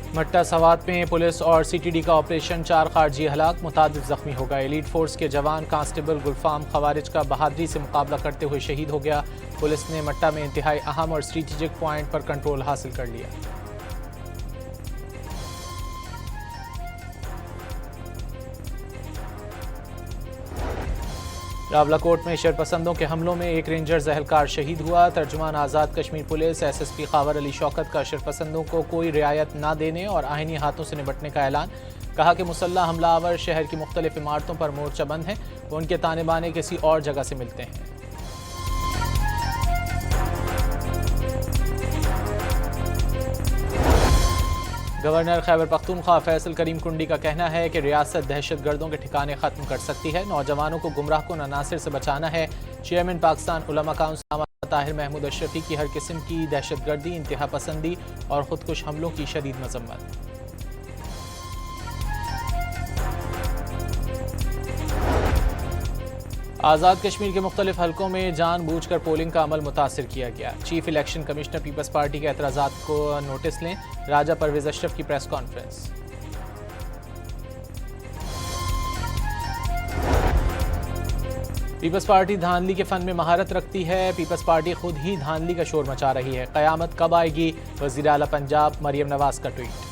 मट्टा सवात में पुलिस और सीटीडी का ऑपरेशन, 4 खारजी हलाक, मुतादिद जख्मी हो गए। एलीट फोर्स के जवान कांस्टेबल गुलफाम खवारिज का बहादुरी से मुकाबला करते हुए शहीद हो गया। पुलिस ने मट्टा में इंतहाई अहम और स्ट्रेटेजिक पॉइंट पर कंट्रोल हासिल कर लिया। रावलाकोट में शरपसंदों के हमलों में एक रेंजर जहलकार शहीद हुआ। तर्जुमान आज़ाद कश्मीर पुलिस एसएसपी खावर अली शौकत का शरपसंदों को कोई रियायत न देने और आईनी हाथों से निपटने का ऐलान। कहा कि मुसल्लह हमलावर शहर की मुख्तलिफ इमारतों पर मोर्चाबंद हैं, उनके ताने बाने किसी और जगह से मिलते हैं। गवर्नर खैबर पख्तूनख्वा फैसल करीम कुंडी का कहना है कि रियासत दहशत गर्दों के ठिकाने खत्म कर सकती है। नौजवानों को गुमराह को अनासिर से बचाना है। चेयरमैन पाकिस्तान उलमा काउंसिल ताहिर महमूद अशरफी की हर किस्म की दहशत गर्दी, इंतहा पसंदी और खुदकुश हमलों की शदीद मजम्मत। आज़ाद कश्मीर के मुख्तलिफ हलकों में जानबूझकर पोलिंग का अमल मुतासिर किया गया। Chief election commissioner Peoples Party के एतराज़ात को नोटिस लें। राजा परवेज अशरफ की प्रेस कॉन्फ्रेंस। पीपल्स पार्टी धांधली के फन में महारत रखती है। पीपल्स पार्टी खुद ही धांधली का शोर मचा रही है। क़यामत कब आएगी? वज़ीर आला पंजाब मरियम नवाज का ट्वीट।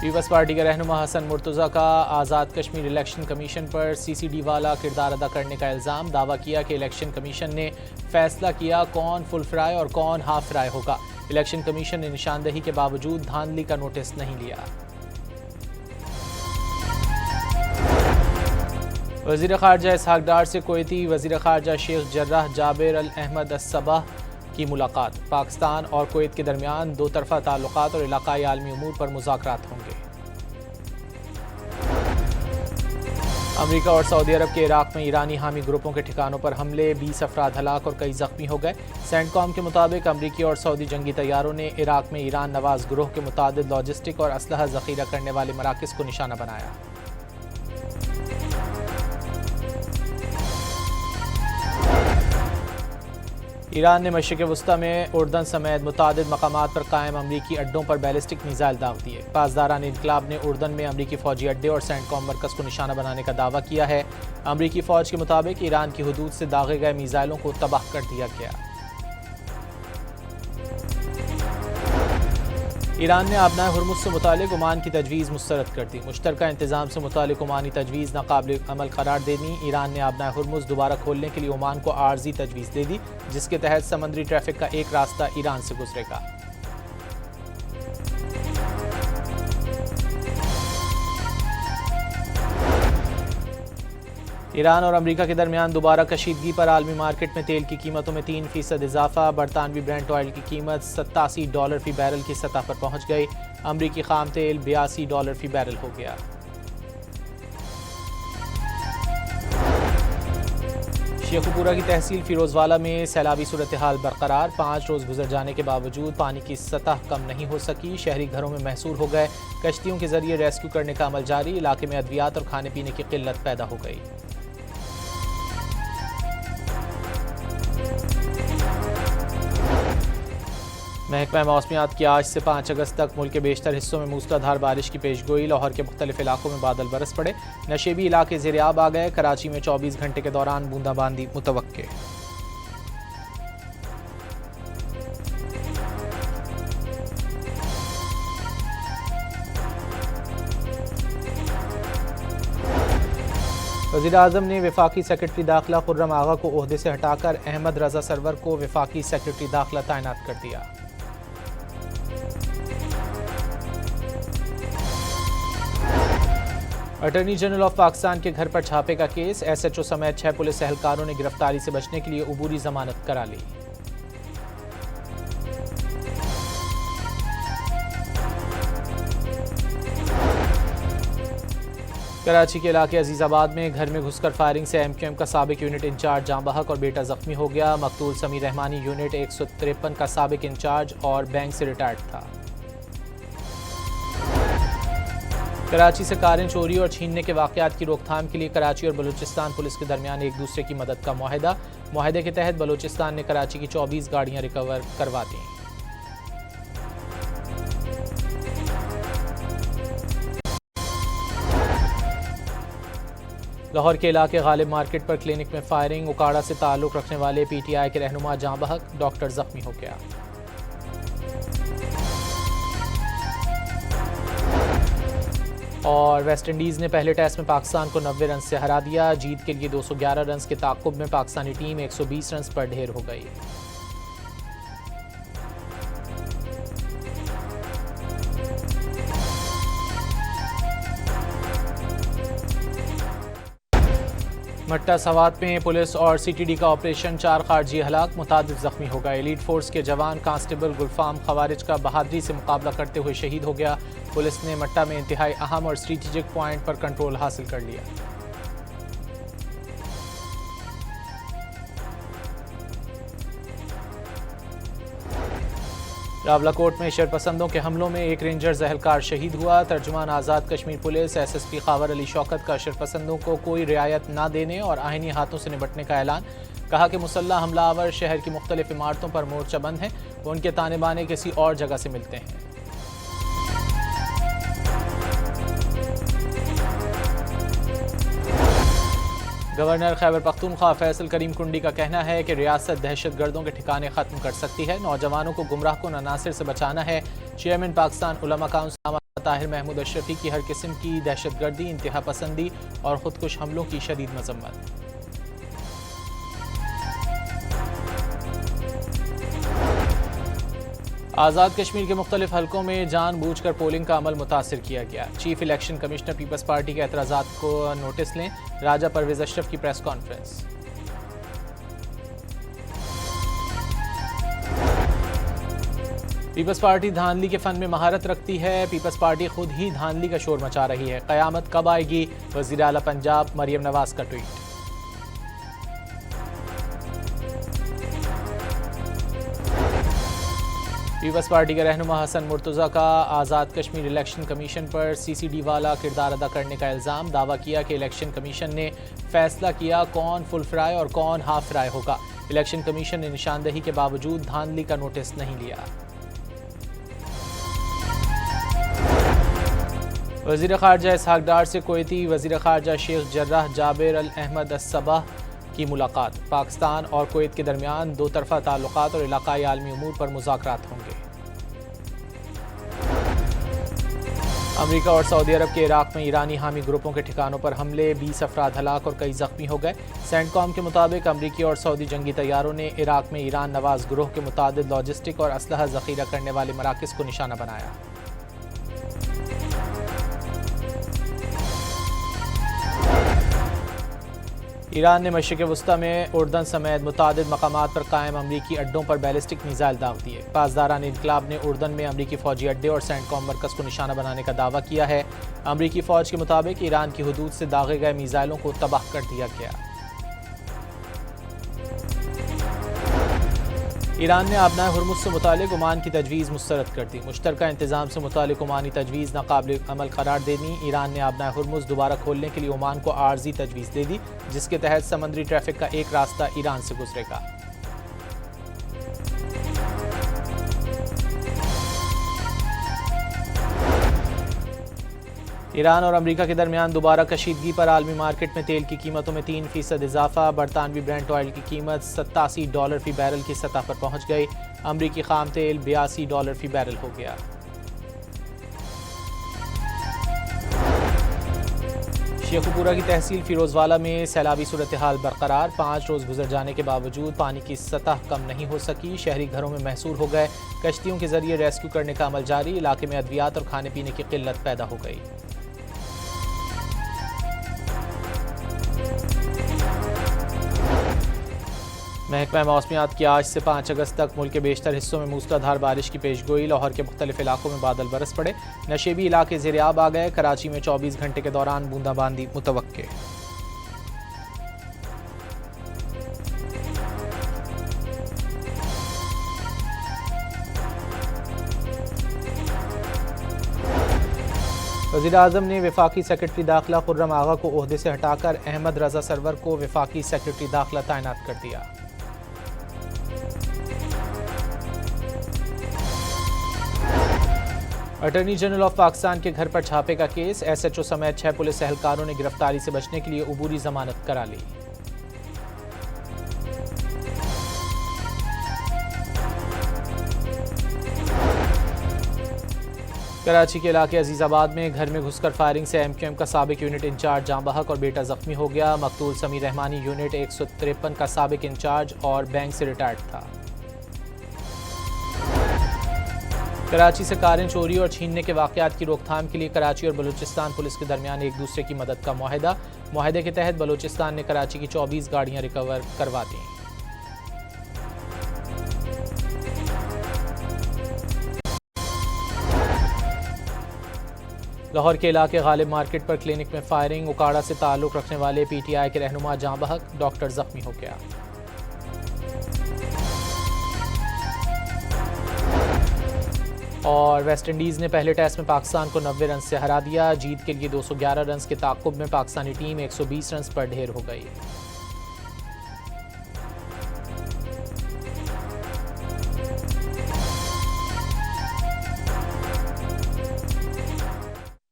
पीपल्स पार्टी के रहनुमा हसन मुर्तज़ा का आज़ाद कश्मीर इलेक्शन कमीशन पर सीसीडी वाला किरदार अदा करने का इल्ज़ाम। दावा किया कि इलेक्शन कमीशन ने फैसला किया कौन फुल फ्राई और कौन हाफ फ्राई होगा। इलेक्शन कमीशन ने निशानदही के बावजूद धांधली का नोटिस नहीं लिया। वज़ीर ख़ारजा इसहाक़ डार से कुवैती वज़ीर ख़ारजा शेख जर्राह जाबिर अल अहमद अस-सबाह की मुलाकात। पाकिस्तान और कुवैत के दरमियान दो तरफ़ा ताल्लुक़ात और इलाक़ाई आलमी उमूर पर मुज़ाकरात होंगे। अमरीका और सऊदी अरब के इराक़ में ईरानी हामी ग्रुपों के ठिकानों पर हमले, 20 अफराद हलाक और कई ज़ख्मी हो गए। सेंटकॉम के मुताबिक अमरीकी और सऊदी जंगी तैयारों ने इराक़ में ईरान नवाज ग्रोह के मुतादिद लॉजिस्टिक और असलहा ज़ख़ीरा करने वाले मराकिज़ को निशाना बनाया। ईरान ने मशरिक़ वस्ता में उर्दन समेत मुतादिद मकामात पर कायम अमरीकी अड्डों पर बैलिस्टिक मिसाइल दाग दिए। पासदारान इनकलाब ने उर्दन में अमरीकी फ़ौजी अड्डे और सेंटकॉम मरकज़ को निशाना बनाने का दावा किया है। अमरीकी फ़ौज के मुताबिक ईरान की हुदूद से दागे गए मिसाइलों को तबाह कर दिया गया। ईरान ने आबनाए हुर्मुज़ से मुतालिक ओमान की तजवीज़ मुस्तरद कर दी। मुश्तरका इंतज़ाम से मुतालिक ओमानी तजवीज़ नाकाबिल अमल करार दे दी। ईरान ने आबनाए हुर्मुज़ दोबारा खोलने के लिए ओमान को आर्जी तजवीज़ दे दी, जिसके तहत समंदरी ट्रैफिक का एक रास्ता ईरान से गुजरेगा। ईरान और अमरीका के दरमियान दोबारा कशीदगी पर आलमी मार्केट में तेल की कीमतों में 3% इजाफा। बरतानवी ब्रेंट ऑयल की कीमत $87 फी बैरल की सतह पर पहुंच गई। अमरीकी खाम तेल $82 फी बैरल हो गया। शेखुपुरा की तहसील फिरोजवाला में सैलाबी सूरत हाल बरकरार। 5 रोज़ गुजर जाने के बावजूद पानी की सतह कम नहीं हो सकी। शहरी घरों में महसूर हो गए। कश्तियों के जरिए रेस्क्यू करने का अमल जारी। इलाके में अद्वियात और खाने पीने की किल्लत पैदा हो गई। महकमा मौसमियात की आज से 5 अगस्त तक मुल्क के बेशतर हिस्सों में मूसलाधार बारिश की पेशगोई। लाहौर के मुख्तलिफ इलाकों में बादल बरस पड़े। नशेबी इलाके ज़ेर-ए-आब आ गए। कराची में 24 घंटे के दौरान बूंदाबांदी मुतवक्के। वज़ीर-ए-आज़म ने वफाकी सेक्रेटरी दाखिला खुर्रम आगा को ओहदे से हटाकर अहमद रज़ा सरवर को वफाकी सेक्रेटरी दाखिला तैनात कर दिया। अटॉर्नी जनरल ऑफ पाकिस्तान के घर पर छापे का केस। एसएचओ समेत 6 पुलिस एहलकारों ने गिरफ्तारी से बचने के लिए उबूरी जमानत करा ली। कराची के इलाके अजीज़ाबाद में घर में घुसकर फायरिंग से एमक्यूएम का साबिक यूनिट इंचार्ज जाँ बहक और बेटा जख्मी हो गया। मकतूल समीर रहमानी यूनिट 153 का साबिक इंचार्ज और बैंक से रिटायर्ड था। कराची से कारें चोरी और छीनने के वाक़यात की रोकथाम के लिए कराची और बलूचिस्तान पुलिस के दरमियान एक दूसरे की मदद का मुआहदा। मुआहदे के तहत बलूचिस्तान ने कराची की 24 गाड़ियां रिकवर करवा दी। लाहौर के इलाके गालिब मार्केट पर क्लिनिक में फायरिंग, उकाड़ा से ताल्लुक रखने वाले पीटीआई के रहनुमा जाँ बहक, डॉक्टर जख्मी हो गया। और वेस्ट इंडीज़ ने पहले टेस्ट में पाकिस्तान को 90 रन से हरा दिया। जीत के लिए 211 रन के ताक़ुब में पाकिस्तानी टीम 120 रन पर ढेर हो गई। मट्टा सवात में पुलिस और सीटीडी का ऑपरेशन, 4 खारजी हलाक, मुतादिद जख्मी हो गए। एलीट फोर्स के जवान कांस्टेबल गुलफाम खवारिज का बहादुरी से मुकाबला करते हुए शहीद हो गया। पुलिस ने मट्टा में इंतहाई अहम और स्ट्रेटेजिक पॉइंट पर कंट्रोल हासिल कर लिया। रावलाकोट में शरपसंदों के हमलों में एक रेंजर जहलकार शहीद हुआ। तर्जुमान आज़ाद कश्मीर पुलिस एसएसपी खावर अली शौकत का शरपसंदों को कोई रियायत न देने और आईनी हाथों से निपटने का ऐलान। कहा कि मुसल्लह हमलावर शहर की मुख्तलिफ इमारतों पर मोर्चाबंद हैं, वो उनके ताने बाने किसी और जगह से मिलते हैं। गवर्नर खैबर पख्तूनख्वा फैसल करीम कुंडी का कहना है कि रियासत दहशत गर्दों के ठिकाने खत्म कर सकती है। नौजवानों को गुमराह को अनासिर से बचाना है। चेयरमैन पाकिस्तान उलमा काउंसिल ताहिर महमूद अशरफी की हर किस्म की दहशत गर्दी, इंतहा पसंदी और खुदकुश हमलों की शदीद मजम्मत। आज़ाद कश्मीर के मुख्तलिफ हलकों में जानबूझकर पोलिंग का अमल मुतासिर किया गया। Chief election commissioner Peoples Party के एतराज़ात को नोटिस लें, राजा परवेज अशरफ की प्रेस कॉन्फ्रेंस। पीपल्स पार्टी धांधली के फन में महारत रखती है। पीपल्स पार्टी खुद ही धांधली का शोर मचा रही है। क़यामत कब आएगी, वज़ीर आला पंजाब मरियम नवाज का ट्वीट। पीपल्स पार्टी के रहनुमा हसन मुर्तज़ा का आज़ाद कश्मीर इलेक्शन कमीशन पर सीसीडी वाला किरदार अदा करने का इल्ज़ाम। दावा किया कि इलेक्शन कमीशन ने फैसला किया कौन फुल फ्राई और कौन हाफ फ्राई होगा। इलेक्शन कमीशन ने निशानदही के बावजूद धांधली का नोटिस नहीं लिया। वज़ीर ख़ारजा इसहाक़ डार से कुवैती वज़ीर ख़ारजा शेख जर्राह जाबिर अल अहमद अस-सबाह की मुलाकात। पाकिस्तान और कुवैत के दरमियान दो तरफ़ा ताल्लुक़ात और इलाक़ाई आलमी उमूर पर मुज़ाकरात होंगे। अमरीका और सऊदी अरब के इराक़ में ईरानी हामी ग्रुपों के ठिकानों पर हमले, 20 अफराद हलाक और कई ज़ख्मी हो गए। सेंटकॉम के मुताबिक अमरीकी और सऊदी जंगी तैयारों ने इराक़ में ईरान नवाज ग्रोह के मुतादिद लॉजिस्टिक और असलहा ज़ख़ीरा करने वाले मराकिज़ को निशाना बनाया। ईरान ने मशरिक़ वस्ता में उर्दन समेत मुतादिद मकामात पर कायम अमरीकी अड्डों पर बैलिस्टिक मिसाइल दाग दिए। पासदारान इनकलाब ने उर्दन में अमरीकी फ़ौजी अड्डे और सेंटकॉम मरकज़ को निशाना बनाने का दावा किया है। अमरीकी फ़ौज के मुताबिक ईरान की हुदूद से दागे गए मिसाइलों को तबाह कर दिया गया। ईरान ने आबनाए हुर्मुज़ से मुतालिक ओमान की तजवीज़ मुस्तरद कर दी। मुश्तरका इंतज़ाम से मुतालिक ओमानी तजवीज़ नाकाबिल अमल करार दे दी। ईरान ने आबनाए हुर्मुज़ दोबारा खोलने के लिए ओमान को आर्जी तजवीज़ दे दी, जिसके तहत समंदरी ट्रैफिक का एक रास्ता ईरान से गुजरेगा। ईरान और अमरीका के दरमियान दोबारा कशीदगी पर आलमी मार्केट में तेल की कीमतों में 3% इजाफा। बरतानवी ब्रेंट ऑयल की कीमत $87 फी बैरल की सतह पर पहुंच गई। अमरीकी खाम तेल $82 फी बैरल हो गया। शेखुपुरा की तहसील फिरोजवाला में सैलाबी सूरत हाल बरकरार। 5 रोज़ गुजर जाने के बावजूद पानी की सतह कम नहीं हो सकी। शहरी घरों में महसूर हो गए। कश्तियों के जरिए रेस्क्यू करने का अमल जारी। इलाके में अद्वियात और खाने पीने की किल्लत पैदा हो गई। महकमा मौसमियात की आज से 5 अगस्त तक मुल्क के बेशतर हिस्सों में मूसलाधार बारिश की पेशगोई। लाहौर के मुख्तलिफ इलाकों में बादल बरस पड़े। नशेबी इलाके ज़ेर-ए-आब आ गए। कराची में 24 घंटे के दौरान बूंदाबांदी मुतवक्के। वज़ीर-ए-आज़म ने वफाकी सेक्रेटरी दाखिला खुर्रम आगा को ओहदे से हटाकर अहमद रज़ा सरवर को वफाकी सेक्रेटरी दाखिला तैनात कर दिया। अटॉर्नी जनरल ऑफ पाकिस्तान के घर पर छापे का केस, एसएचओ समेत 6 पुलिस एहलकारों ने गिरफ्तारी से बचने के लिए उबूरी जमानत करा ली। कराची के इलाके अजीजाबाद में घर में घुसकर फायरिंग से एमक्यूएम का साबिक यूनिट इंचार्ज जां बहक और बेटा जख्मी हो गया। मकतूल समीर रहमानी यूनिट 153 का साबिक इंचार्ज और बैंक से रिटायर्ड था। कराची से कारें चोरी और छीनने के वाकयात की रोकथाम के लिए कराची और बलूचिस्तान पुलिस के दरमियान एक दूसरे की मदद का मुआहदा। मुआहदे के तहत बलूचिस्तान ने कराची की 24 गाड़ियां रिकवर करवा दी। लाहौर के इलाके गालिब मार्केट पर क्लिनिक में फायरिंग, उकाड़ा से ताल्लुक रखने वाले पीटीआई के रहनुमा जां बहक, डॉक्टर जख्मी हो गया। और वेस्टइंडीज़ ने पहले टेस्ट में पाकिस्तान को 90 रन से हरा दिया। जीत के लिए 211 रन के ताक़ुब में पाकिस्तानी टीम 120 रन पर ढेर हो गई।